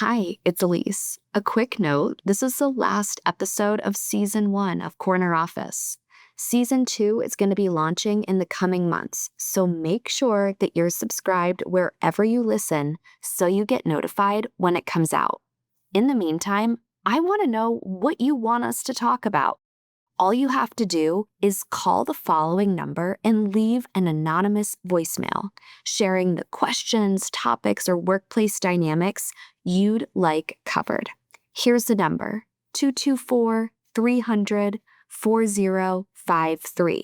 Hi, it's Elise. A quick note, this is the last episode of Season 1 of Corner Office. Season 2 is going to be launching in the coming months, so make sure that you're subscribed wherever you listen so you get notified when it comes out. In the meantime, I want to know what you want us to talk about. All you have to do is call the following number and leave an anonymous voicemail, sharing the questions, topics, or workplace dynamics you'd like covered. Here's the number, 224-300-4053.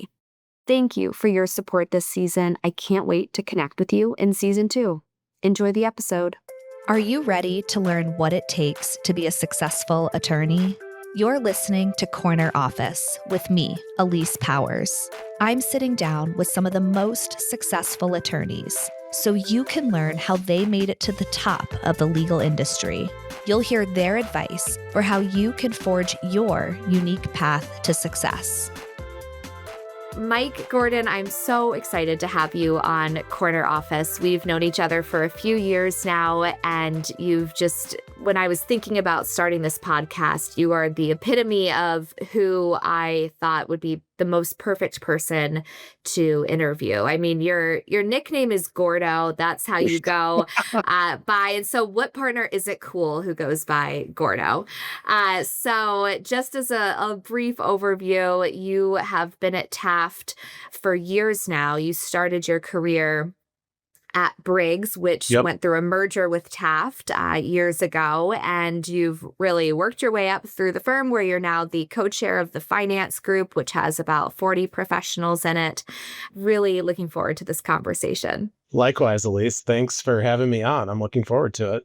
Thank you for your support this season. I can't wait to connect with you in Season 2. Enjoy the episode. Are you ready to learn what it takes to be a successful attorney? You're listening to Corner Office with me, Elise Powers. I'm sitting down with some of the most successful attorneys so you can learn how they made it to the top of the legal industry. You'll hear their advice for how you can forge your unique path to success. Mike Gordon, I'm so excited to have you on Corner Office. We've known each other for a few years now, and when I was thinking about starting this podcast, you are the epitome of who I thought would be the most perfect person to interview. I mean, your nickname is Gordo. That's how you go by. And so what partner is it cool who goes by Gordo? So just as a brief overview, you have been at Taft for years now. You started your career at Briggs, which went through a merger with Taft years ago, and you've really worked your way up through the firm where you're now the co-chair of the finance group, which has about 40 professionals in it. Really looking forward to this conversation. Likewise, Elise. Thanks for having me on. I'm looking forward to it.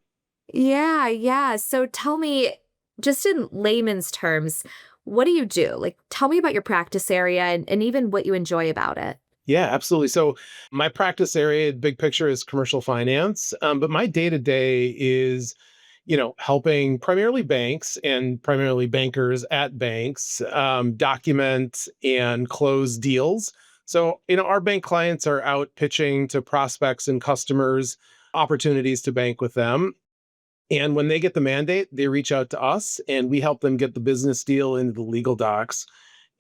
Yeah. So tell me, just in layman's terms, what do you do? Like, tell me about your practice area and even what you enjoy about it. Yeah, absolutely. So my practice area, big picture, is commercial finance. But my day-to-day is, helping primarily banks and primarily bankers at banks document and close deals. So, our bank clients are out pitching to prospects and customers opportunities to bank with them. And when they get the mandate, they reach out to us and we help them get the business deal into the legal docs.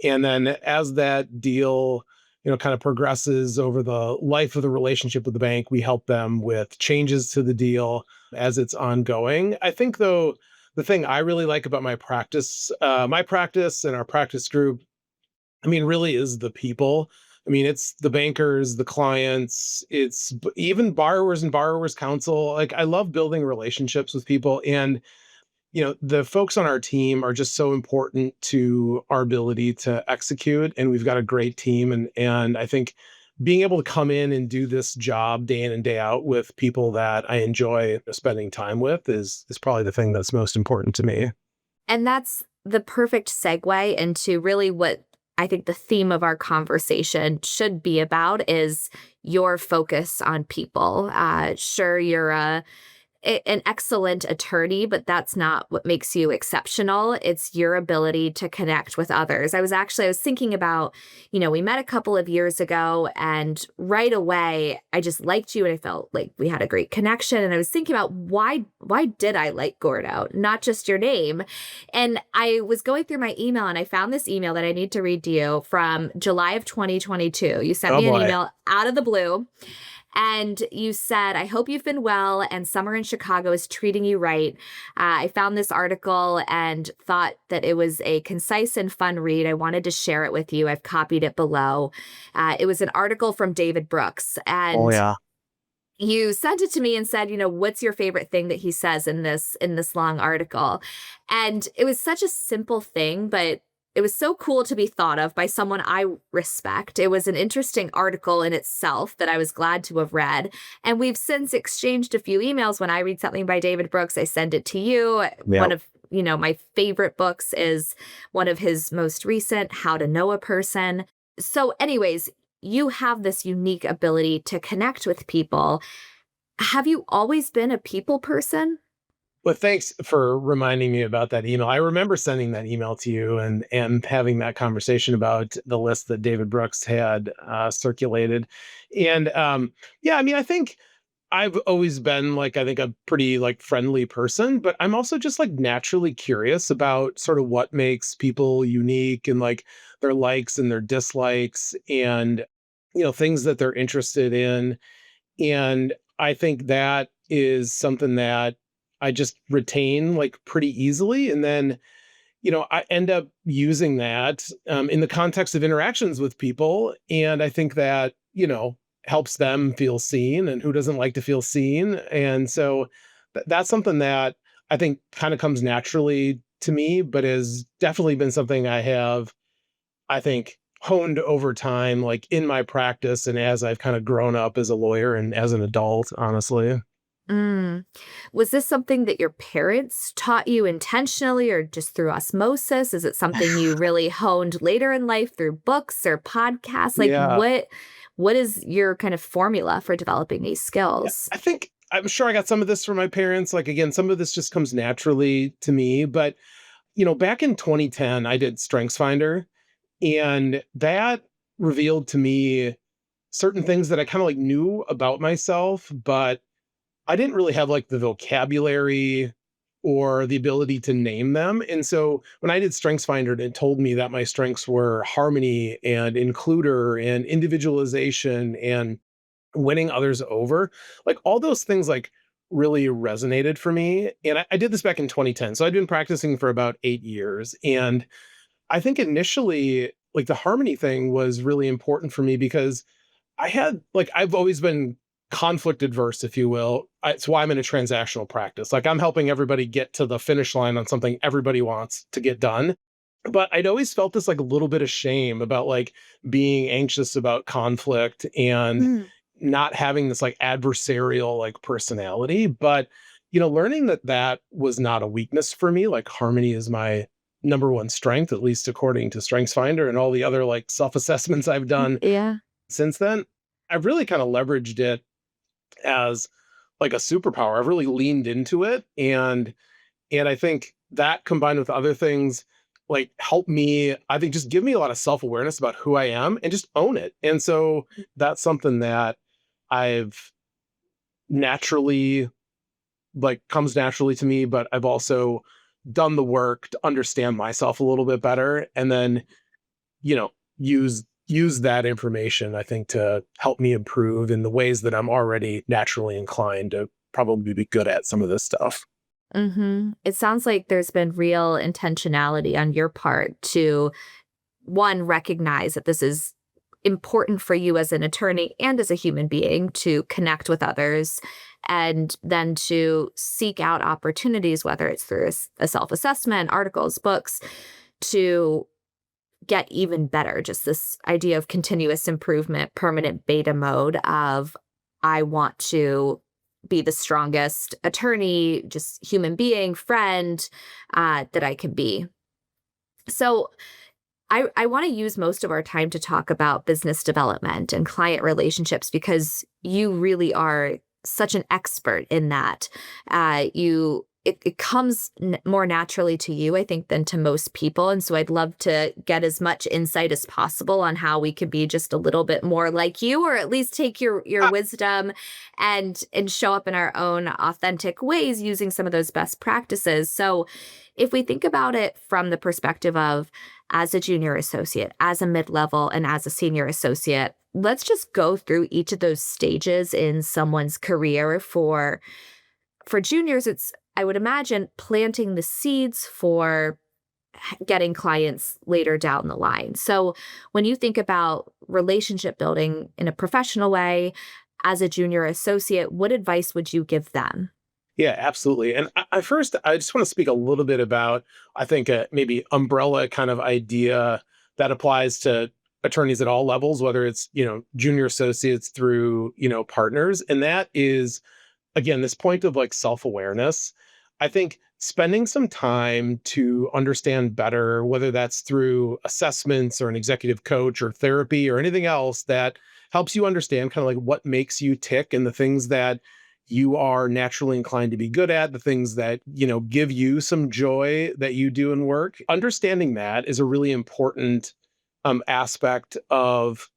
And then as that deal kind of progresses over the life of the relationship with the bank, we help them with changes to the deal as it's ongoing. I think, though, the thing I really like about my practice and our practice group, really is the people. It's the bankers, the clients, it's even borrowers and borrowers counsel. Like, I love building relationships with people, and the folks on our team are just so important to our ability to execute. And we've got a great team. And I think being able to come in and do this job day in and day out with people that I enjoy spending time with is probably the thing that's most important to me. And that's the perfect segue into really what I think the theme of our conversation should be about is your focus on people. Sure, you're an excellent attorney, but that's not what makes you exceptional. It's your ability to connect with others. I was thinking about, we met a couple of years ago, and right away, I just liked you and I felt like we had a great connection. And I was thinking about why did I like Gordo, not just your name? And I was going through my email and I found this email that I need to read to you from July of 2022. You sent me an email out of the blue. And you said, I hope you've been well and summer in Chicago is treating you right. I found this article and thought that it was a concise and fun read. I wanted to share it with you. I've copied it below. It was an article from David Brooks. And you sent it to me and said, what's your favorite thing that he says in this long article? And it was such a simple thing, but it was so cool to be thought of by someone I respect. It was an interesting article in itself that I was glad to have read. And we've since exchanged a few emails. When I read something by David Brooks, I send it to you. Yep. One of, my favorite books is one of his most recent, How to Know a Person. So anyways, you have this unique ability to connect with people. Have you always been a people person? Well, thanks for reminding me about that email. I remember sending that email to you and having that conversation about the list that David Brooks had circulated. And I think I've always been like, I think a pretty like friendly person, but I'm also just like naturally curious about sort of what makes people unique and like their likes and their dislikes and, things that they're interested in. And I think that is something that I just retain like pretty easily. And then, I end up using that in the context of interactions with people. And I think that, helps them feel seen. And who doesn't like to feel seen? And so that's something that I think kind of comes naturally to me, but has definitely been something I think, honed over time, like in my practice and as I've kind of grown up as a lawyer and as an adult, honestly. Mm. Was this something that your parents taught you intentionally or just through osmosis? Is it something you really honed later in life through books or podcasts? Like Yeah. what is your kind of formula for developing these Yeah. skills? I'm sure I got some of this from my parents. Like, again, some of this just comes naturally to me. But, back in 2010, I did StrengthsFinder, and that revealed to me certain things that I kind of like knew about myself, but I didn't really have like the vocabulary or the ability to name them. And so when I did StrengthsFinder, it told me that my strengths were harmony and includer and individualization and winning others over. Like all those things like really resonated for me. And I did this back in 2010. So I'd been practicing for about 8 years. And I think initially, like the harmony thing was really important for me because I've always been conflict adverse, if you will. It's why I'm in a transactional practice. Like I'm helping everybody get to the finish line on something everybody wants to get done. But I'd always felt this like a little bit of shame about like being anxious about conflict and Mm. not having this like adversarial like personality. But, learning that that was not a weakness for me, like harmony is my number one strength, at least according to StrengthsFinder and all the other like self assessments I've done Yeah. since then, I've really kind of leveraged it as like a superpower. I've really leaned into it, and I think that combined with other things like help me, I think just give me a lot of self-awareness about who I am and just own it. And so that's something that I've naturally like comes naturally to me, but I've also done the work to understand myself a little bit better and then you know, use that information, I think, to help me improve in the ways that I'm already naturally inclined to probably be good at some of this stuff. It sounds like there's been real intentionality on your part to one, recognize that this is important for you as an attorney and as a human being to connect with others, and then to seek out opportunities, whether it's through a self assessment, articles, books, to get even better. Just this idea of continuous improvement, permanent beta mode of, I want to be the strongest attorney, just human being, friend that I can be. So, I want to use most of our time to talk about business development and client relationships because you really are such an expert in that. It comes more naturally to you, I think, than to most people. And so I'd love to get as much insight as possible on how we could be just a little bit more like you, or at least take your wisdom and show up in our own authentic ways using some of those best practices. So if we think about it from the perspective of as a junior associate, as a mid-level, and as a senior associate, let's just go through each of those stages in someone's career. For juniors, it's, I would imagine, planting the seeds for getting clients later down the line. So when you think about relationship building in a professional way as a junior associate, what advice would you give them? Yeah, absolutely. And I just want to speak a little bit about, I think, a maybe umbrella kind of idea that applies to attorneys at all levels, whether it's, junior associates through, partners. And that is, again, this point of like self awareness. I think spending some time to understand better, whether that's through assessments or an executive coach or therapy or anything else that helps you understand kind of like what makes you tick and the things that you are naturally inclined to be good at, the things that, give you some joy that you do in work. Understanding that is a really important aspect of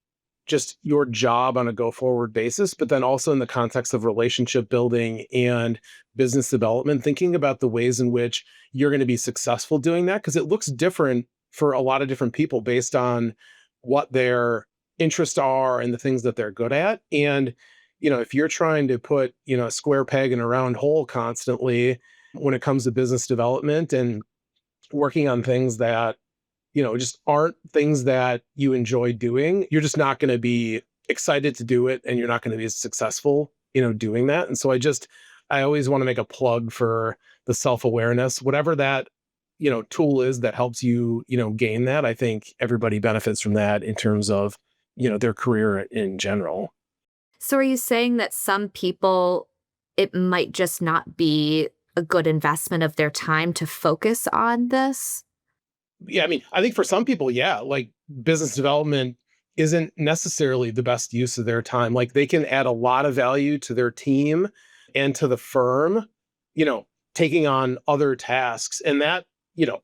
just your job on a go forward basis, but then also in the context of relationship building and business development, thinking about the ways in which you're going to be successful doing that, because it looks different for a lot of different people based on what their interests are and the things that they're good at. And, if you're trying to put, a square peg in a round hole constantly when it comes to business development and working on things that just aren't things that you enjoy doing, you're just not going to be excited to do it and you're not going to be as successful, doing that. And so I always want to make a plug for the self-awareness, whatever that, tool is that helps you, gain that. I think everybody benefits from that in terms of, their career in general. So are you saying that some people, it might just not be a good investment of their time to focus on this? Yeah, I mean, I think for some people, yeah, like business development isn't necessarily the best use of their time. Like they can add a lot of value to their team and to the firm, you know, taking on other tasks. And that, you're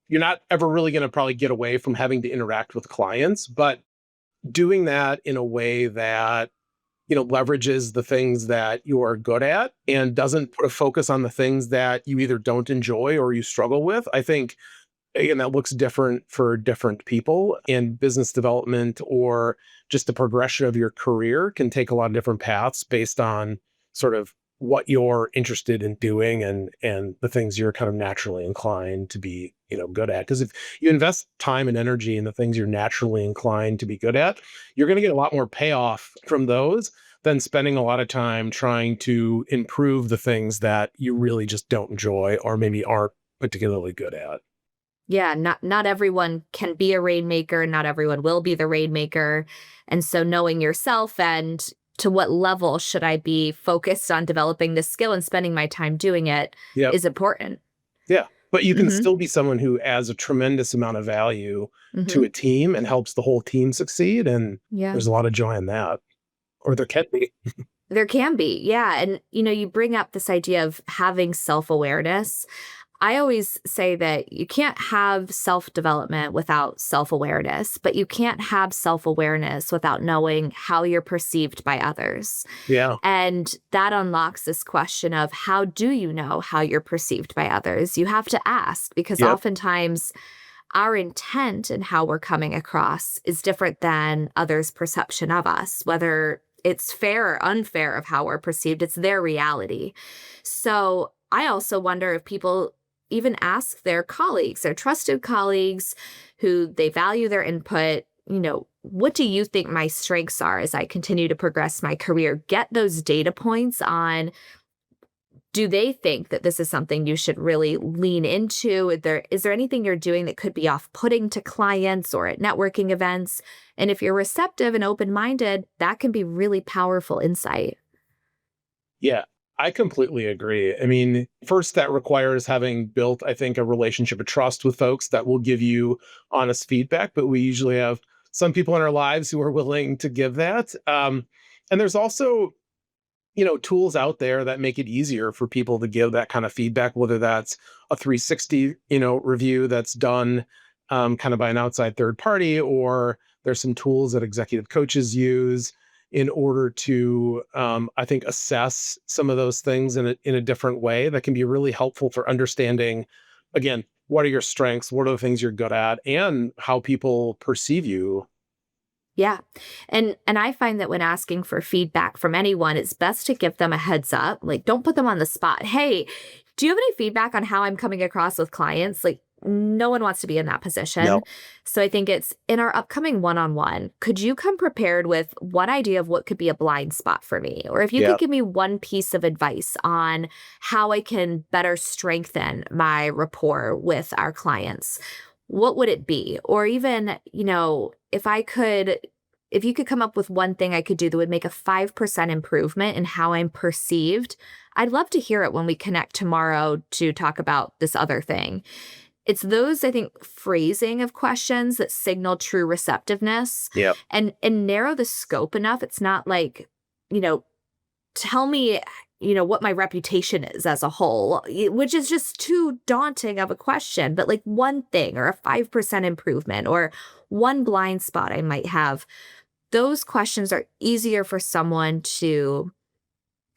not ever really going to probably get away from having to interact with clients, but doing that in a way that, leverages the things that you are good at and doesn't put a focus on the things that you either don't enjoy or you struggle with. I think again, that looks different for different people, and business development or just the progression of your career can take a lot of different paths based on sort of what you're interested in doing and the things you're kind of naturally inclined to be, good at. Because if you invest time and energy in the things you're naturally inclined to be good at, you're going to get a lot more payoff from those than spending a lot of time trying to improve the things that you really just don't enjoy or maybe aren't particularly good at. Yeah, not everyone can be a rainmaker, not everyone will be the rainmaker. And so knowing yourself and to what level should I be focused on developing this skill and spending my time doing it Yep. is important. Yeah. But you can Mhm. still be someone who adds a tremendous amount of value to Mhm. a team and helps the whole team succeed. And Yeah. there's a lot of joy in that. Or there can be. There can be. Yeah, and you bring up this idea of having self-awareness. I always say that you can't have self-development without self-awareness, but you can't have self-awareness without knowing how you're perceived by others. Yeah. And that unlocks this question of how do you know how you're perceived by others? You have to ask because Yep. oftentimes our intent and how we're coming across is different than others' perception of us, whether it's fair or unfair of how we're perceived, it's their reality. So I also wonder if people even ask their colleagues, their trusted colleagues who they value their input, what do you think my strengths are as I continue to progress my career? Get those data points on, do they think that this is something you should really lean into? Is there anything you're doing that could be off-putting to clients or at networking events? And if you're receptive and open-minded, that can be really powerful insight. Yeah. I completely agree. I mean, first, that requires having built, I think, a relationship of trust with folks that will give you honest feedback. But we usually have some people in our lives who are willing to give that. And there's also, tools out there that make it easier for people to give that kind of feedback, whether that's a 360, review that's done kind of by an outside third party, or there's some tools that executive coaches use in order to, I think, assess some of those things in a different way that can be really helpful for understanding, again, what are your strengths, what are the things you're good at, and how people perceive you. Yeah. And I find that when asking for feedback from anyone, it's best to give them a heads up. Like, don't put them on the spot. Hey, do you have any feedback on how I'm coming across with clients? Like, no one wants to be in that No. position. So I think it's in our upcoming one-on-one, could you come prepared with one idea of what could be a blind spot for me? Or if you Yeah. could give me one piece of advice on how I can better strengthen my rapport with our clients, what would it be? Or even, if you could come up with one thing I could do that would make a 5% improvement in how I'm perceived, I'd love to hear it when we connect tomorrow to talk about this other thing. It's those, I think, phrasing of questions that signal true receptiveness Yeah. and narrow the scope enough. It's not like, you know, tell me, what my reputation is as a whole, which is just too daunting of a question, but like one thing or a 5% improvement or one blind spot I might have. those questions are easier for someone to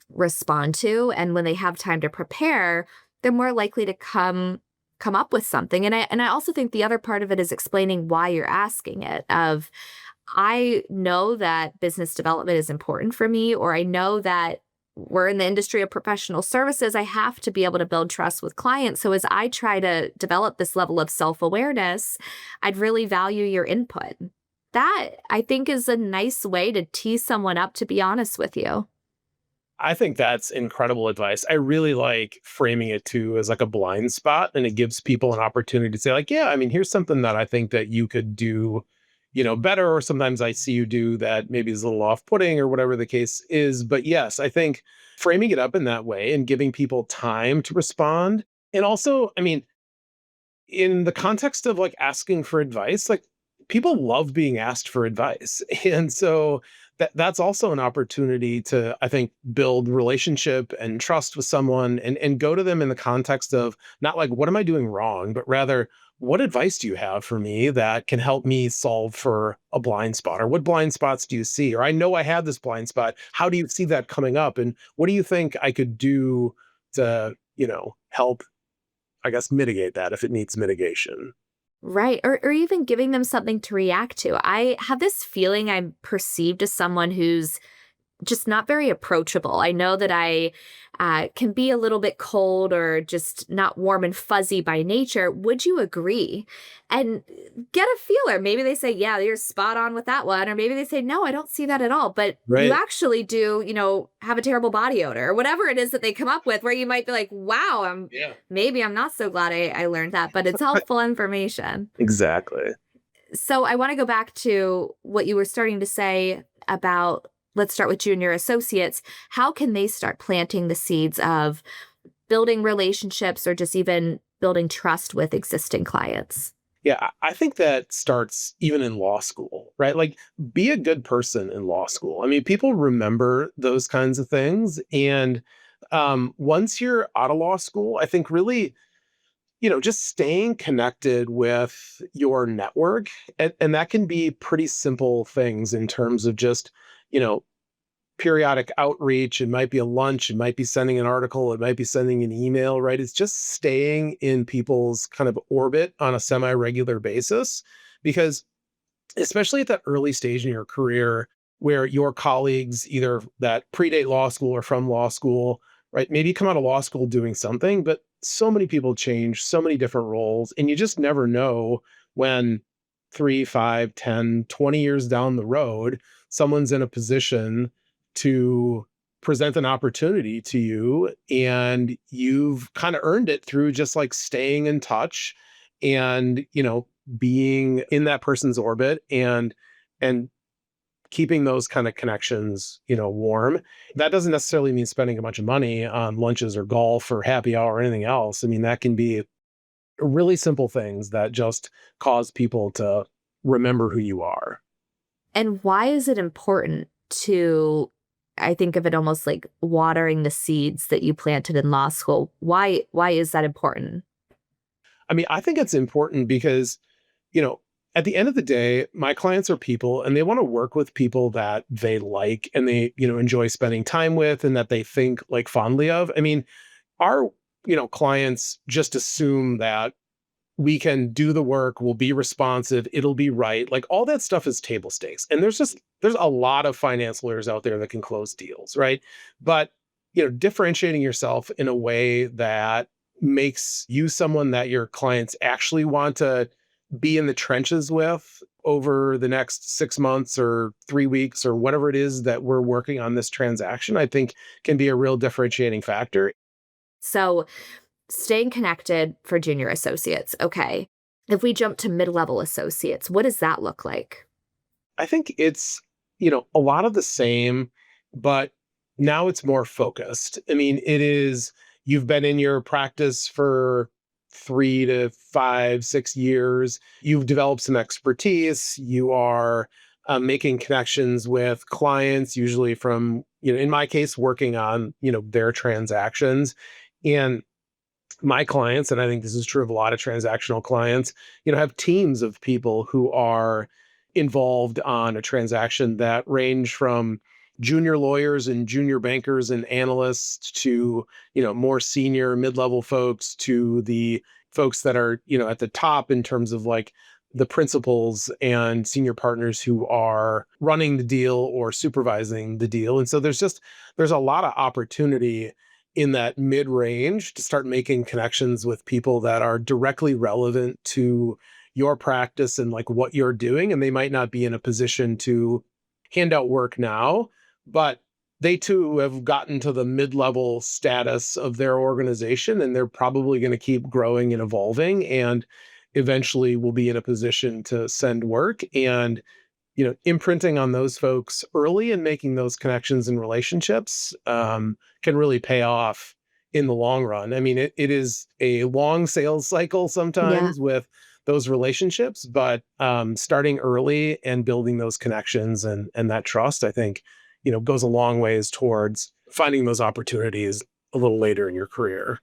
respond to, and when they have time to prepare, they're more likely to come up with something. And I also think the other part of it is explaining why you're asking it. Of, I know that business development is important for me, or I know that we're in the industry of professional services. I have to be able to build trust with clients. So as I try to develop this level of self-awareness, I'd really value your input. That, I think, is a nice way to tee someone up to be honest with you. I think that's incredible advice. I really like framing it too as like a blind spot, and it gives people an opportunity to say like, yeah, I mean, here's something that I think that you could do, better, or sometimes I see you do that maybe is a little off-putting or whatever the case is. But yes, I think framing it up in that way and giving people time to respond. And also, I mean, in the context of like asking for advice, like people love being asked for advice. And so that's also an opportunity to, I think, build relationship and trust with someone, and go to them in the context of not like, what am I doing wrong, but rather, what advice do you have for me that can help me solve for a blind spot? Or what blind spots do you see? Or I know I have this blind spot. How do you see that coming up? And what do you think I could do to, help, I guess, mitigate that if it needs mitigation? Right. Or even giving them something to react to. I have this feeling I'm perceived as someone who's just not very approachable. I know that I can be a little bit cold or just not warm and fuzzy by nature. Would you agree? And get a feeler. Maybe they say, yeah, you're spot on with that one. Or maybe they say, no, I don't see that at all. But you Right. actually do, have a terrible body odor or whatever it is that they come up with, where you might be like, wow, Yeah. maybe I'm not so glad I learned that, but it's helpful information. Exactly. So I want to go back to what you were starting to say about, let's start with junior associates. How can they start planting the seeds of building relationships or just even building trust with existing clients? Yeah, I think that starts even in law school, right? Like, be a good person in law school. I mean, people remember those kinds of things. And once you're out of law school, I think really, just staying connected with your network. And that can be pretty simple things in terms of just, you know, periodic outreach. It might be a lunch, it might be sending an article, it might be sending an email, right? It's just staying in people's kind of orbit on a semi-regular basis, because especially at that early stage in your career where your colleagues either that predate law school or from law school, right? Maybe you come out of law school doing something, but so many people change, so many different roles, and you just never know when 3, 5, 10, 20 years down the road, someone's in a position to present an opportunity to you, and you've kind of earned it through just like staying in touch and, being in that person's orbit, and keeping those kind of connections, warm. That doesn't necessarily mean spending a bunch of money on lunches or golf or happy hour or anything else. I mean, that can be really simple things that just cause people to remember who you are. And why is it important to, I think of it almost like watering the seeds that you planted in law school? Why is that important? I mean, I think it's important because, you know, at the end of the day, my clients are people, and they want to work with people that they like and they, enjoy spending time with, and that they think like fondly of. I mean, our, clients just assume that we can do the work, we'll be responsive, it'll be right. Like all that stuff is table stakes. And there's a lot of finance lawyers out there that can close deals, right? But, differentiating yourself in a way that makes you someone that your clients actually want to be in the trenches with over the next 6 months or 3 weeks or whatever it is that we're working on this transaction, I think can be a real differentiating factor. So staying connected for junior associates. Okay. If we jump to mid-level associates, what does that look like? I think it's, a lot of the same, but now it's more focused. I mean, you've been in your practice for 3 to 5, 6 years. You've developed some expertise. You are making connections with clients, usually from, in my case, working on, their transactions. And my clients, and I think this is true of a lot of transactional clients, have teams of people who are, involved on a transaction that range from junior lawyers and junior bankers and analysts to, more senior mid-level folks to the folks that are, at the top in terms of like the principals and senior partners who are running the deal or supervising the deal. And so there's a lot of opportunity in that mid range to start making connections with people that are directly relevant to your practice and like what you're doing. And they might not be in a position to hand out work now, but they too have gotten to the mid-level status of their organization, and they're probably going to keep growing and evolving, and eventually will be in a position to send work. And imprinting on those folks early and making those connections and relationships can really pay off in the long run. I mean, it is a long sales cycle Yeah. sometimes with those relationships, but starting early and building those connections and that trust, I think, goes a long ways towards finding those opportunities a little later in your career.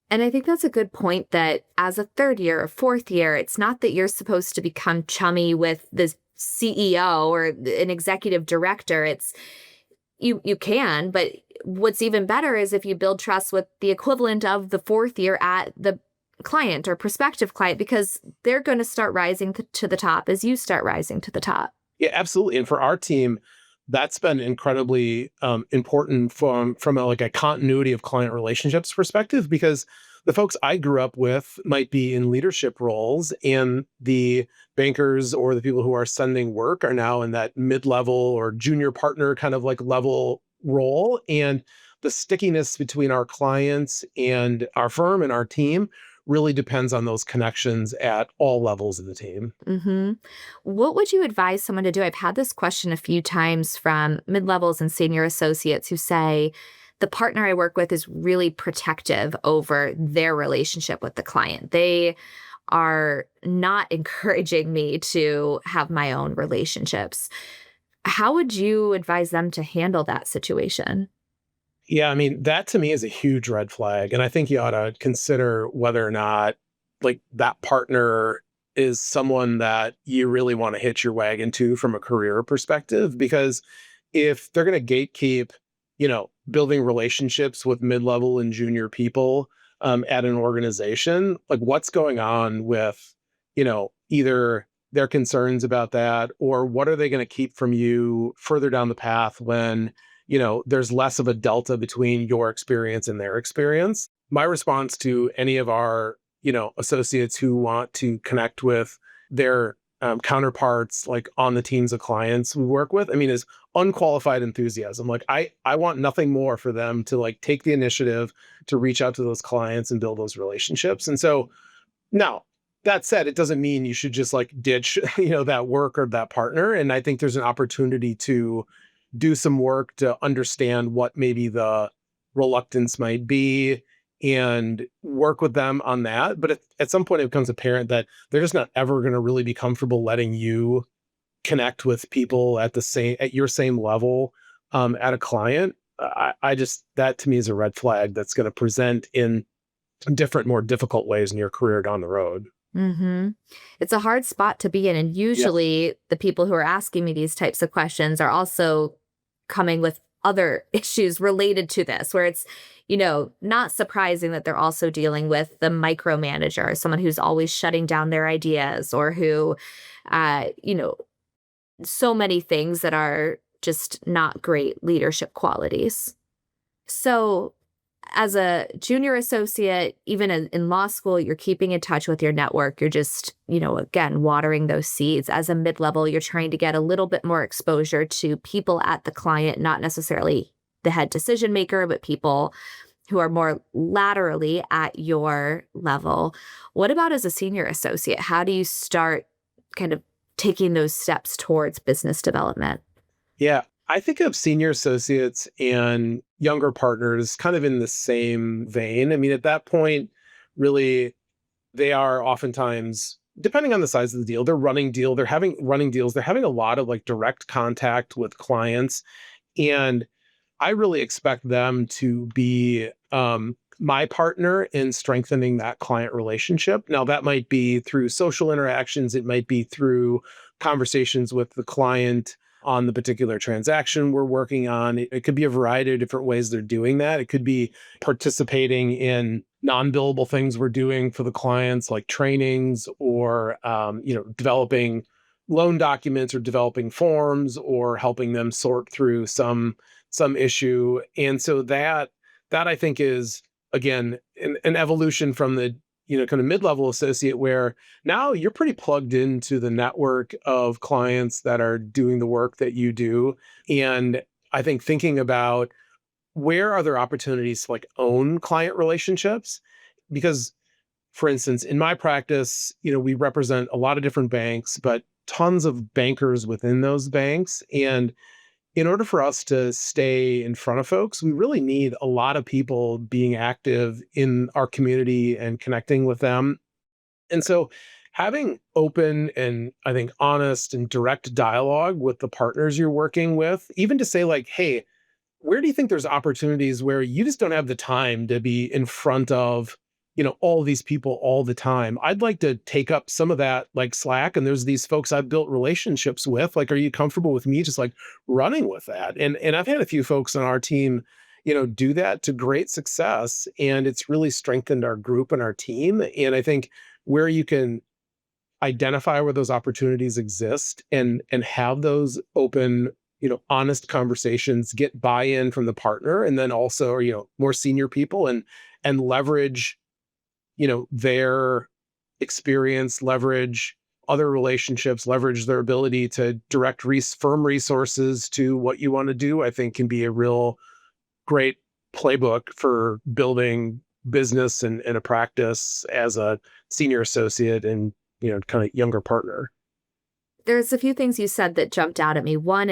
And I think that's a good point that as a third year or fourth year, it's not that you're supposed to become chummy with the CEO or an executive director. It's you can, but what's even better is if you build trust with the equivalent of the fourth year at the client or prospective client, because they're going to start rising to the top as you start rising to the top. Yeah, absolutely. And for our team, that's been incredibly important from like a continuity of client relationships perspective, because the folks I grew up with might be in leadership roles, and the bankers or the people who are sending work are now in that mid-level or junior partner kind of like level role. And the stickiness between our clients and our firm and our team really depends on those connections at all levels of the team. hmm What would you advise someone to do? I've had this question a few times from mid-levels and senior associates who say, the partner I work with is really protective over their relationship with the client. They are not encouraging me to have my own relationships. How would you advise them to handle that situation? Yeah, I mean, that to me is a huge red flag. And I think you ought to consider whether or not like that partner is someone that you really want to hitch your wagon to from a career perspective. Because if they're going to gatekeep, building relationships with mid-level and junior people at an organization, like what's going on with, either their concerns about that, or what are they going to keep from you further down the path when there's less of a delta between your experience and their experience. My response to any of our, associates who want to connect with their counterparts, like on the teams of clients we work with, I mean, is unqualified enthusiasm. Like I want nothing more for them to like take the initiative to reach out to those clients and build those relationships. And so now, that said, it doesn't mean you should just like ditch, that work or that partner. And I think there's an opportunity to do some work to understand what maybe the reluctance might be and work with them on that. But at some point, it becomes apparent that they're just not ever going to really be comfortable letting you connect with people at your same level at a client. I just, that to me is a red flag that's going to present in different, more difficult ways in your career down the road. hmm It's a hard spot to be in. And Yeah. usually the people who are asking me these types of questions are also coming with other issues related to this, where it's, not surprising that they're also dealing with the micromanager, someone who's always shutting down their ideas, or who, uh, you know, so many things that are just not great leadership qualities. So, as a junior associate, even in law school, you're keeping in touch with your network. You're just, again, watering those seeds. As a mid level, you're trying to get a little bit more exposure to people at the client, not necessarily the head decision maker, but people who are more laterally at your level. What about as a senior associate? How do you start kind of taking those steps towards business development? Yeah. I think of senior associates and younger partners kind of in the same vein. I mean, at that point, really, they are oftentimes, depending on the size of the deal, they're having running deals, they're having a lot of like direct contact with clients. And I really expect them to be my partner in strengthening that client relationship. Now, that might be through social interactions, it might be through conversations with the client on the particular transaction we're working on. It could be a variety of different ways they're doing that. It could be participating in non-billable things we're doing for the clients, like trainings or developing loan documents or developing forms or helping them sort through some issue. And so that I think is again an evolution from the kind of mid-level associate where now you're pretty plugged into the network of clients that are doing the work that you do. And I think thinking about where are there opportunities to like own client relationships? Because for instance, in my practice, we represent a lot of different banks, but tons of bankers within those banks. And in order for us to stay in front of folks, we really need a lot of people being active in our community and connecting with them. And so having open and I think honest and direct dialogue with the partners you're working with, even to say like, hey, where do you think there's opportunities where you just don't have the time to be in front of all these people all the time? I'd like to take up some of that like slack, and there's these folks I've built relationships with. Like, are you comfortable with me just like running with that? And I've had a few folks on our team do that to great success, and it's really strengthened our group and our team. And I think where you can identify where those opportunities exist and have those open honest conversations, get buy-in from the partner, and then also more senior people, and leverage their experience, leverage other relationships, leverage their ability to direct firm resources to what you want to do, I think can be a real great playbook for building business and a practice as a senior associate and kind of younger partner. There's a few things you said that jumped out at me. One,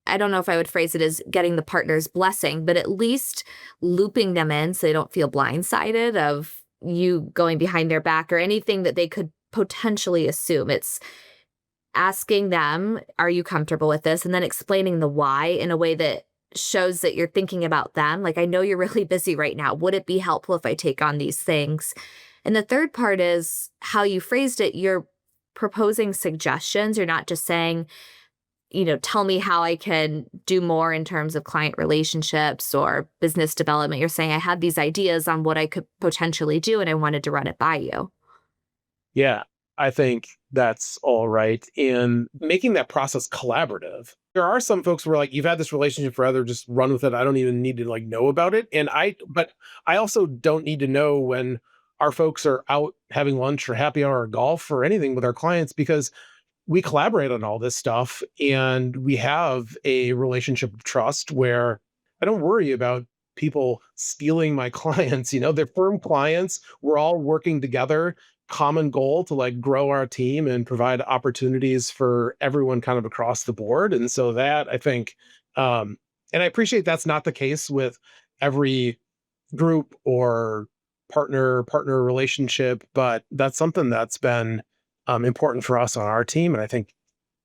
I don't know if I would phrase it as getting the partner's blessing, but at least looping them in so they don't feel blindsided of you going behind their back or anything that they could potentially assume. It's asking them, are you comfortable with this? And then explaining the why in a way that shows that you're thinking about them. Like, I know you're really busy right now. Would it be helpful if I take on these things? And the third part is how you phrased it. You're proposing suggestions. You're not just saying, tell me how I can do more in terms of client relationships or business development. You're saying, I had these ideas on what I could potentially do, and I wanted to run it by you. Yeah, I think that's all right. And making that process collaborative. There are some folks who are like, you've had this relationship forever, just run with it. I don't even need to like know about it. But I also don't need to know when our folks are out having lunch or happy hour or golf or anything with our clients, because we collaborate on all this stuff and we have a relationship of trust where I don't worry about people stealing my clients. They're firm clients. We're all working together, common goal to like grow our team and provide opportunities for everyone kind of across the board. And so that I think, and I appreciate that's not the case with every group or partner relationship, but that's something that's been important for us on our team. And I think,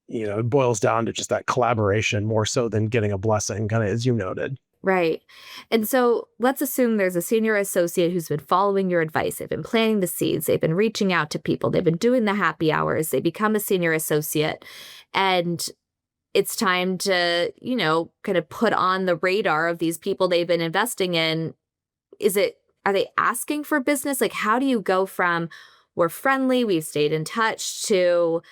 it boils down to just that collaboration more so than getting a blessing, kind of as you noted. Right. And so let's assume there's a senior associate who's been following your advice. They've been planting the seeds. They've been reaching out to people. They've been doing the happy hours. They become a senior associate. And it's time to, kind of put on the radar of these people they've been investing in. Are they asking for business? Like, how do you go from we're friendly, we've stayed in touch, to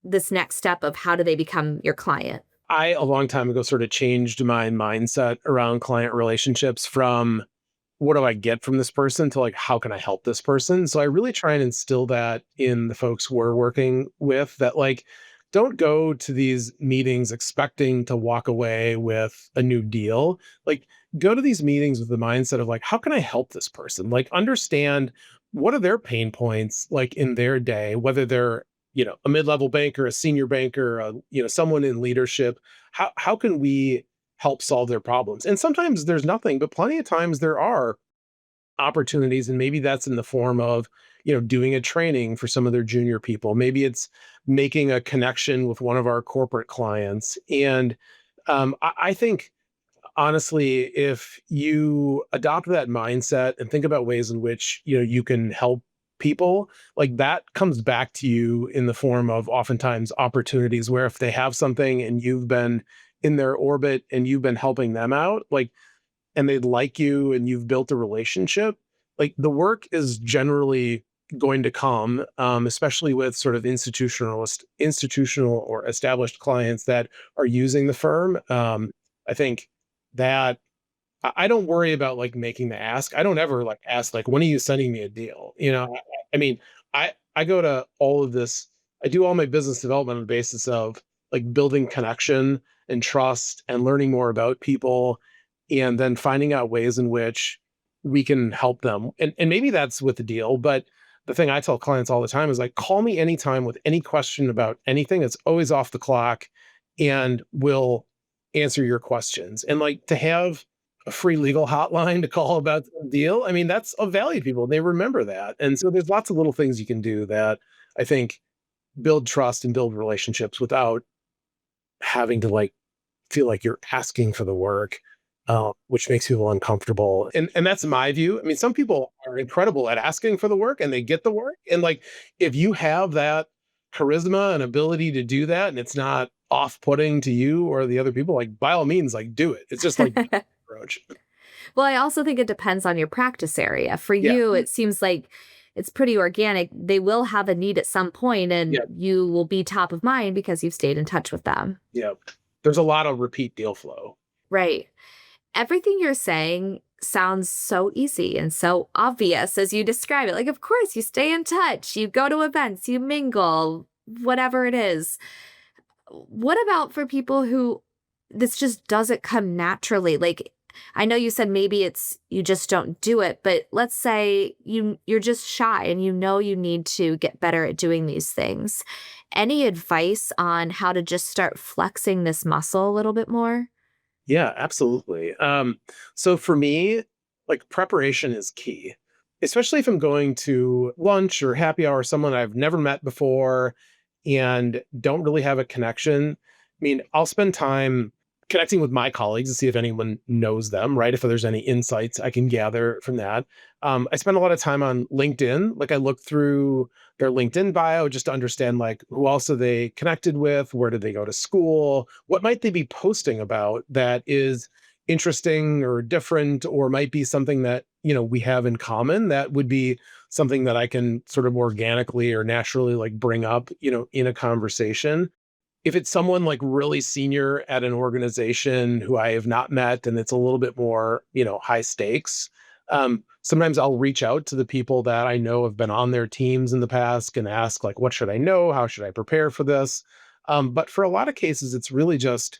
this next step of how do they become your client? I, a long time ago, sort of changed my mindset around client relationships from what do I get from this person to like, how can I help this person? So I really try and instill that in the folks we're working with, that like, don't go to these meetings expecting to walk away with a new deal. Like, go to these meetings with the mindset of like, how can I help this person? Like, understand what are their pain points like in their day, whether they're a mid-level banker, a senior banker, someone in leadership. How can we help solve their problems? And sometimes there's nothing, but plenty of times there are opportunities, and maybe that's in the form of doing a training for some of their junior people. Maybe it's making a connection with one of our corporate clients. And I think honestly, if you adopt that mindset and think about ways in which you can help people, like that comes back to you in the form of oftentimes opportunities where if they have something and you've been in their orbit and you've been helping them out, like, and they like you and you've built a relationship, like the work is generally going to come, especially with sort of institutional or established clients that are using the firm. I think that I don't worry about like making the ask. I don't ever like ask like, when are you sending me a deal? I mean, I go to all of this. I do all my business development on the basis of like building connection and trust and learning more about people, and then finding out ways in which we can help them. And maybe that's with the deal, but the thing I tell clients all the time is like, call me anytime with any question about anything. It's always off the clock, and we'll answer your questions. And like to have a free legal hotline to call about the deal, I mean, that's of value to people. They remember that. And so there's lots of little things you can do that I think build trust and build relationships without having to like feel like you're asking for the work, which makes people uncomfortable. And that's my view. I mean, some people are incredible at asking for the work and they get the work. And like, if you have that charisma and ability to do that, and it's not off-putting to you or the other people, like by all means, like do it. It's just like approach. Well, I also think it depends on your practice area. For Yeah. you, it seems like it's pretty organic. They will have a need at some point, and Yeah. you will be top of mind because you've stayed in touch with them. Yeah. There's a lot of repeat deal flow. Right. Everything you're saying sounds so easy and so obvious as you describe it. Like, of course, you stay in touch, you go to events, you mingle, whatever it is. What about for people who this just doesn't come naturally? Like, I know you said maybe it's you just don't do it, but let's say you're just shy and you know you need to get better at doing these things. Any advice on how to just start flexing this muscle a little bit more? Yeah, absolutely. So for me, like preparation is key, especially if I'm going to lunch or happy hour with someone I've never met before and don't really have a connection. I mean, I'll spend time connecting with my colleagues to see if anyone knows them, right? If there's any insights I can gather from that. I spend a lot of time on LinkedIn. Like I look through their LinkedIn bio just to understand like who else are they connected with, where did they go to school, what might they be posting about that is interesting or different, or might be something that we have in common that would be something that I can sort of organically or naturally like bring up in a conversation. If it's someone like really senior at an organization who I have not met and it's a little bit more, high stakes, sometimes I'll reach out to the people that I know have been on their teams in the past and ask like, what should I know? How should I prepare for this? But for a lot of cases, it's really just,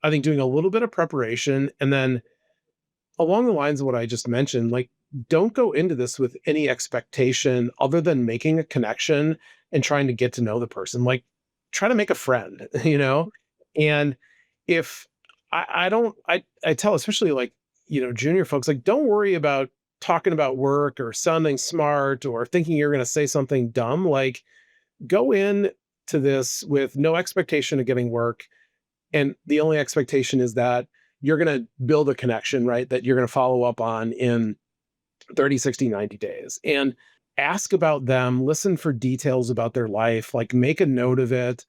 I think, doing a little bit of preparation. And then along the lines of what I just mentioned, like, don't go into this with any expectation other than making a connection and trying to get to know the person. Like, try to make a friend, And if I don't, I tell especially like, junior folks, like, don't worry about talking about work or sounding smart or thinking you're going to say something dumb. Like, go in to this with no expectation of getting work. And the only expectation is that you're going to build a connection, right? That you're going to follow up on in 30, 60, 90 days. And ask about them, listen for details about their life, like make a note of it.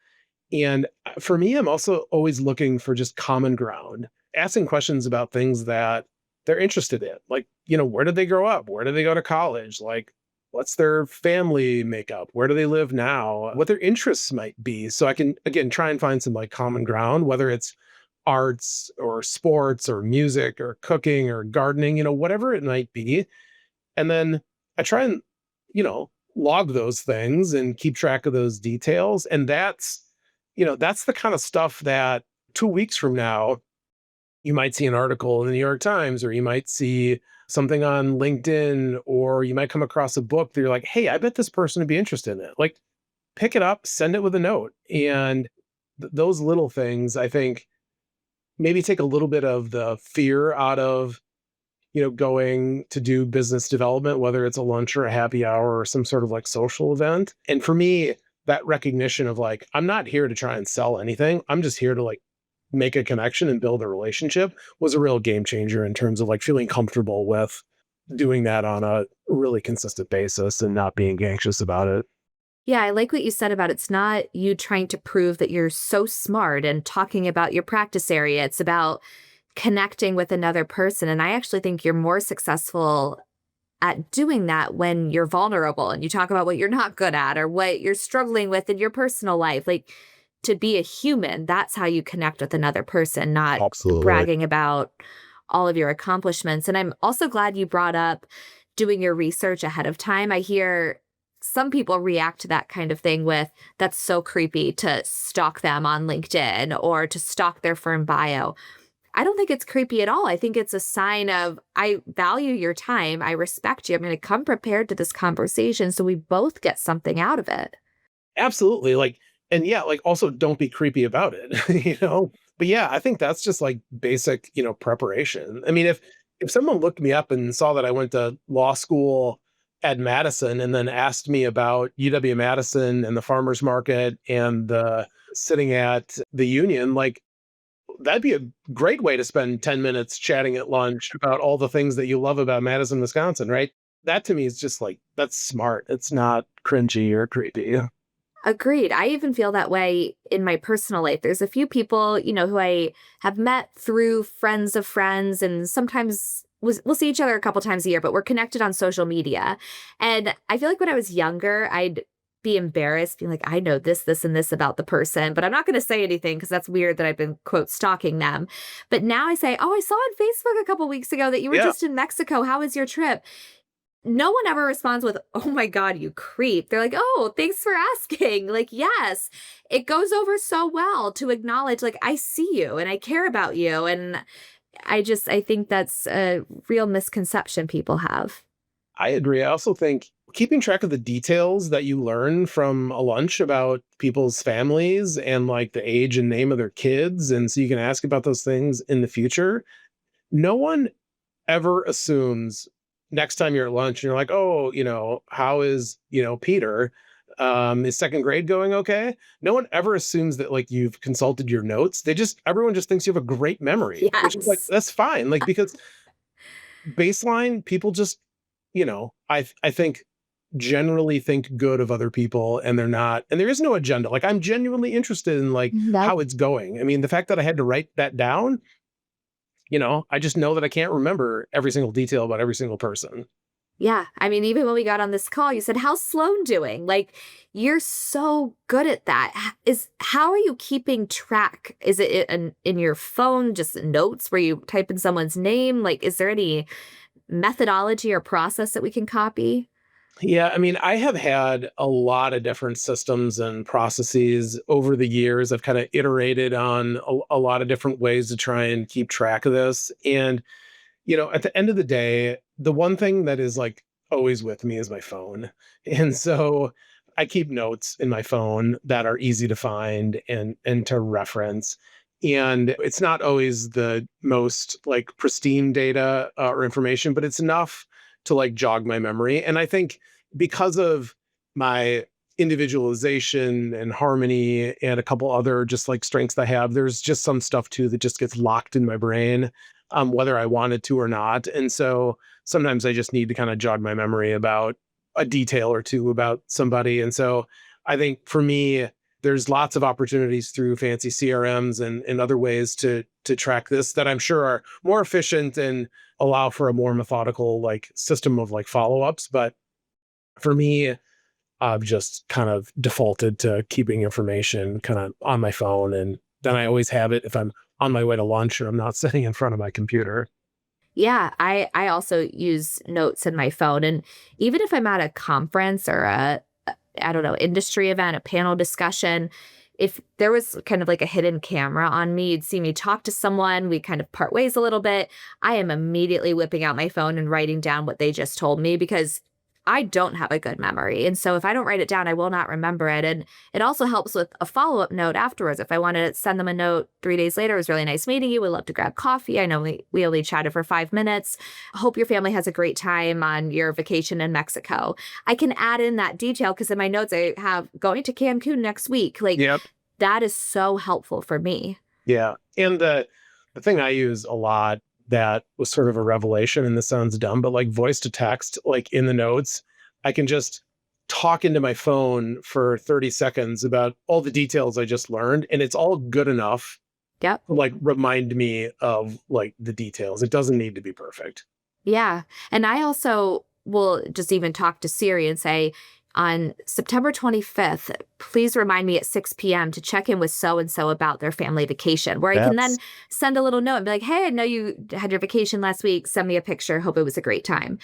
And for me, I'm also always looking for just common ground, asking questions about things that they're interested in. Like, where did they grow up? Where did they go to college? Like, what's their family makeup? Where do they live now? What their interests might be. So I can, again, try and find some like common ground, whether it's arts or sports or music or cooking or gardening, whatever it might be. And then I try and, log those things and keep track of those details. And that's the kind of stuff that 2 weeks from now, you might see an article in the New York Times, or you might see something on LinkedIn, or you might come across a book that you're like, hey, I bet this person would be interested in it. Like, pick it up, send it with a note. And those little things, I think, maybe take a little bit of the fear out of going to do business development, whether it's a lunch or a happy hour or some sort of like social event. And for me, that recognition of like, I'm not here to try and sell anything. I'm just here to like make a connection and build a relationship was a real game changer in terms of like feeling comfortable with doing that on a really consistent basis and not being anxious about it. Yeah, I like what you said about it's not you trying to prove that you're so smart and talking about your practice area. It's about connecting with another person. And I actually think you're more successful at doing that when you're vulnerable and you talk about what you're not good at or what you're struggling with in your personal life. Like to be a human, that's how you connect with another person, not Absolutely. bragging about all of your accomplishments. And I'm also glad you brought up doing your research ahead of time. I hear some people react to that kind of thing with that's so creepy to stalk them on LinkedIn or to stalk their firm bio. I don't think it's creepy at all. I think it's a sign of I value your time. I respect you. I'm going to come prepared to this conversation so we both get something out of it. Absolutely. Like, and yeah, like also don't be creepy about it, But yeah, I think that's just like basic, preparation. I mean, if someone looked me up and saw that I went to law school at Madison and then asked me about UW-Madison and the farmers market and sitting at the union, like that'd be a great way to spend 10 minutes chatting at lunch about all the things that you love about Madison, Wisconsin, right? That to me is just like that's smart. It's not cringy or creepy. Agreed. I even feel that way in my personal life. There's a few people, who I have met through friends of friends, and sometimes we'll see each other a couple times a year, but we're connected on social media. And I feel like when I was younger, I'd be embarrassed, being like, I know this, this, and this about the person, but I'm not going to say anything because that's weird that I've been, quote, stalking them. But now I say, oh, I saw on Facebook a couple weeks ago that you were Yeah. just in Mexico. How was your trip? No one ever responds with, oh my God, you creep. They're like, oh, thanks for asking. Like, yes, it goes over so well to acknowledge, like, I see you and I care about you. And I think that's a real misconception people have. I agree. I also think keeping track of the details that you learn from a lunch about people's families and like the age and name of their kids. And so you can ask about those things in the future. No one ever assumes next time you're at lunch and you're like, oh, how is, Peter? Is second grade going okay? No one ever assumes that like you've consulted your notes. Everyone just thinks you have a great memory, which is like, Yes. that's fine. Like, because baseline, people just, I think generally think good of other people and they're not, and there is no agenda. Like I'm genuinely interested in like That how it's going. I mean, the fact that I had to write that down, I just know that I can't remember every single detail about every single person. Yeah. I mean, even when we got on this call, you said, how's Sloan doing? Like, you're so good at that. How are you keeping track? Is it in your phone, just notes where you type in someone's name? Like, is there any methodology or process that we can copy? Yeah, I mean, I have had a lot of different systems and processes over the years. I've kind of iterated on a lot of different ways to try and keep track of this. And, at the end of the day, the one thing that is like always with me is my phone. And so I keep notes in my phone that are easy to find and to reference. And it's not always the most like pristine data or information, but it's enough to like jog my memory. And I think because of my individualization and harmony and a couple other just like strengths I have, there's just some stuff too that just gets locked in my brain, whether I wanted to or not. And so sometimes I just need to kind of jog my memory about a detail or two about somebody. And so I think for me, there's lots of opportunities through fancy CRMs and other ways to track this that I'm sure are more efficient and allow for a more methodical like system of like follow-ups. But for me, I've just kind of defaulted to keeping information kind of on my phone. And then I always have it if I'm on my way to lunch or I'm not sitting in front of my computer. Yeah, I also use notes in my phone. And even if I'm at a conference or I don't know, industry event, a panel discussion, if there was kind of like a hidden camera on me, you'd see me talk to someone, we kind of part ways a little bit. I am immediately whipping out my phone and writing down what they just told me because I don't have a good memory. And so if I don't write it down, I will not remember it. And it also helps with a follow-up note afterwards. If I want to send them a note 3 days later, it was really nice meeting you. We'd love to grab coffee. I know we only chatted for 5 minutes. Hope your family has a great time on your vacation in Mexico. I can add in that detail because in my notes, I have going to Cancun next week. Like Yep. that is so helpful for me. Yeah. And the thing I use a lot that was sort of a revelation, and this sounds dumb, but like voice to text, like in the notes, I can just talk into my phone for 30 seconds about all the details I just learned. And it's all good enough Yep. to like remind me of like the details. It doesn't need to be perfect. Yeah. And I also will just even talk to Siri and say, on September 25th, please remind me at 6 p.m. to check in with so and so about their family vacation, where I can then That's send a little note and be like, hey, I know you had your vacation last week. Send me a picture. Hope it was a great time.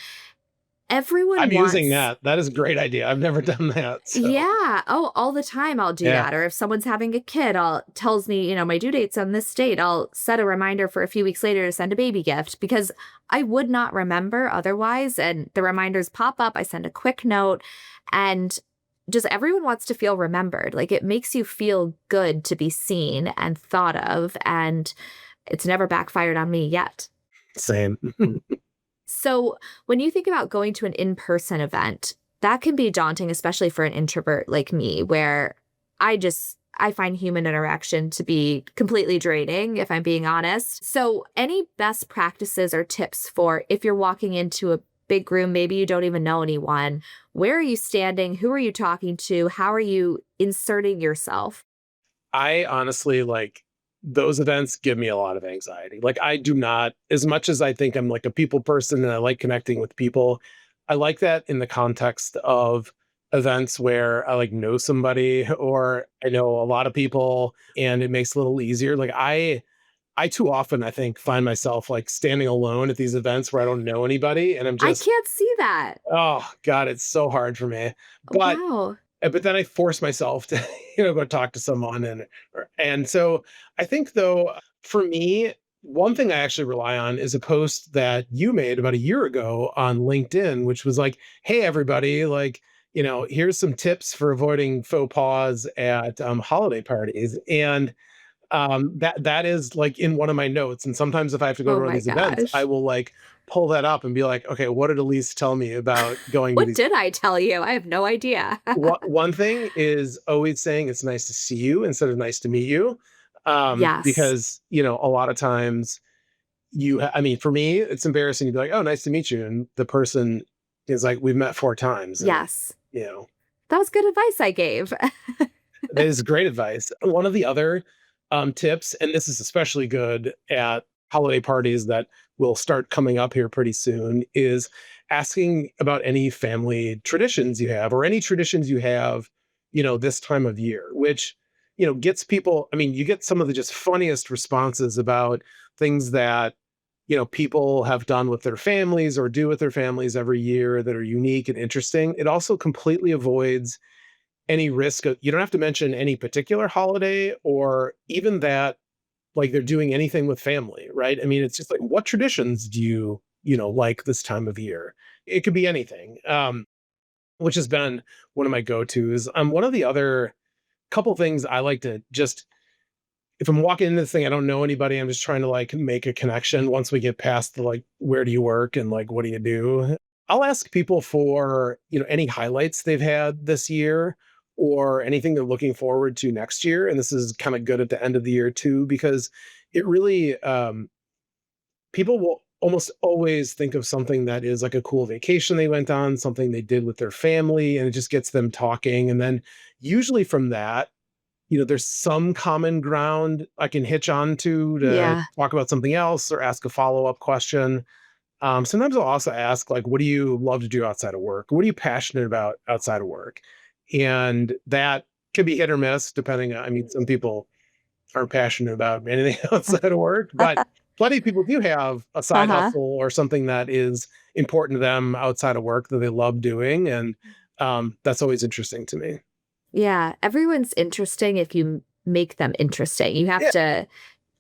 Everyone I'm using wants. that. That is a great idea. I've never done that. So Yeah. Oh, all the time I'll do yeah. that. Or if someone's having a kid, I'll tells me, my due date's on this date. I'll set a reminder for a few weeks later to send a baby gift because I would not remember otherwise. And the reminders pop up. I send a quick note and just everyone wants to feel remembered. Like it makes you feel good to be seen and thought of. And it's never backfired on me yet. Same. So when you think about going to an in-person event, that can be daunting, especially for an introvert like me, where I find human interaction to be completely draining, if I'm being honest. So any best practices or tips for if you're walking into a big room, maybe you don't even know anyone, where are you standing? Who are you talking to? How are you inserting yourself? I honestly like those events give me a lot of anxiety. Like I do not, as much as I think I'm like a people person and I like connecting with people, I like that in the context of events where I like know somebody or I know a lot of people and it makes it a little easier. Like I too often I think find myself like standing alone at these events where I don't know anybody and I'm I just, can't see that. oh God, it's so hard for me. But Wow. but then I force myself to, go talk to someone and so I think though, for me, one thing I actually rely on is a post that you made about a year ago on LinkedIn, which was like, "Hey, everybody, like, here's some tips for avoiding faux pas at holiday parties." And that is like in one of my notes. And sometimes if I have to go to Oh one of my these events, I gosh. will like pull that up and be like, okay, what did Elise tell me about going to What these did I tell you? I have no idea. one thing is always saying it's nice to see you instead of nice to meet you. Yes. Because, a lot of times I mean, for me, it's embarrassing to be like, oh, nice to meet you. And the person is like, we've met 4 times. And, Yes. you know, That was good advice I gave. that is great advice. One of the other tips, and this is especially good at holiday parties that will start coming up here pretty soon, is asking about any family traditions you have or any traditions you have, this time of year, which, gets people. I mean, you get some of the just funniest responses about things that, people have done with their families or do with their families every year that are unique and interesting. It also completely avoids any risk of you don't have to mention any particular holiday or even that like they're doing anything with family, right? I mean, it's just like what traditions do you, like this time of year? It could be anything. Which has been one of my go-tos. One of the other couple things I like to just if I'm walking into this thing, I don't know anybody, I'm just trying to like make a connection once we get past the like, where do you work and like, what do you do? I'll ask people for, any highlights they've had this year or anything they're looking forward to next year. And this is kind of good at the end of the year too, because it really, people will almost always think of something that is like a cool vacation they went on, something they did with their family, and it just gets them talking. And then usually from that, there's some common ground I can hitch on to Yeah. talk about something else or ask a follow-up question. Sometimes I'll also ask, like, what do you love to do outside of work? What are you passionate about outside of work? And that can be hit or miss, depending on, I mean, some people aren't passionate about anything outside of work, but plenty of people do have a side Uh-huh. hustle or something that is important to them outside of work that they love doing. And that's always interesting to me. Yeah. Everyone's interesting if you make them interesting. You have Yeah. to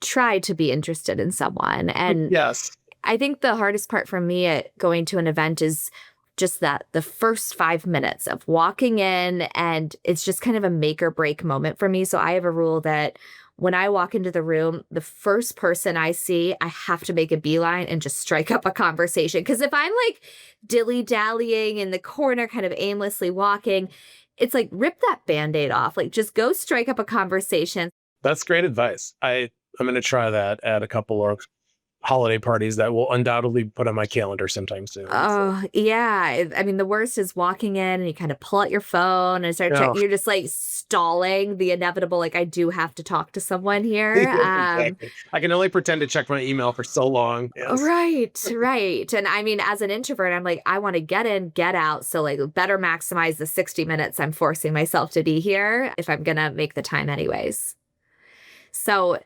try to be interested in someone. And Yes. I think the hardest part for me at going to an event is just that the first 5 minutes of walking in, and it's just kind of a make or break moment for me. So I have a rule that when I walk into the room, the first person I see, I have to make a beeline and just strike up a conversation. Because if I'm like dilly dallying in the corner, kind of aimlessly walking, it's like rip that band-aid off. Like just go strike up a conversation. That's great advice. I'm going to try that at a couple of holiday parties that will undoubtedly put on my calendar sometime soon. Oh, yeah. I mean, the worst is walking in and you kind of pull out your phone and start Oh, checking. You're just like stalling the inevitable, like, I do have to talk to someone here. exactly. I can only pretend to check my email for so long. Yes. Right. And I mean, as an introvert, I'm like, I want to get in, get out. So, like, better maximize the 60 minutes I'm forcing myself to be here if I'm going to make the time, anyways. So,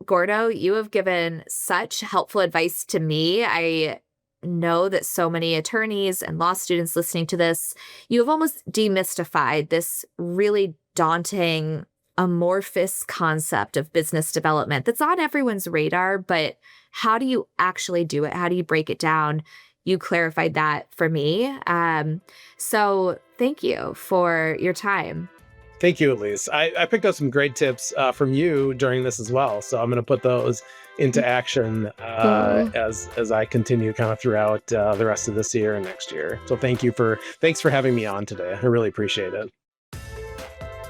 Gordo, you have given such helpful advice to me. I know that so many attorneys and law students listening to this, you have almost demystified this really daunting, amorphous concept of business development that's on everyone's radar. But how do you actually do it? How do you break it down? You clarified that for me. So thank you for your time. Thank you, Elise. I picked up some great tips from you during this as well. So I'm going to put those into action as I continue kind of throughout the rest of this year and next year. So thanks for having me on today. I really appreciate it.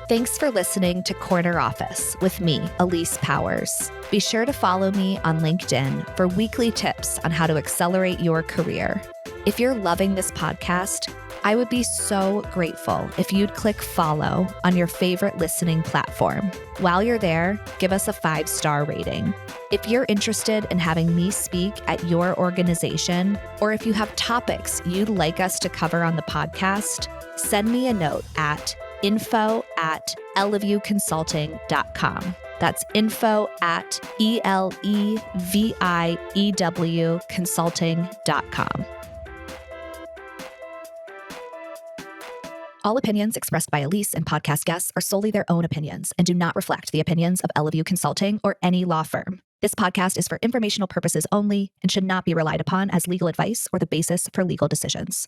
Thanks for listening to Corner Office with me, Elise Powers. Be sure to follow me on LinkedIn for weekly tips on how to accelerate your career. If you're loving this podcast, I would be so grateful if you'd click follow on your favorite listening platform. While you're there, give us a 5-star rating. If you're interested in having me speak at your organization, or if you have topics you'd like us to cover on the podcast, send me a note at info@eleviewconsulting.com. That's info@ELEVIEW consulting.com. All opinions expressed by Elise and podcast guests are solely their own opinions and do not reflect the opinions of Eleview Consulting or any law firm. This podcast is for informational purposes only and should not be relied upon as legal advice or the basis for legal decisions.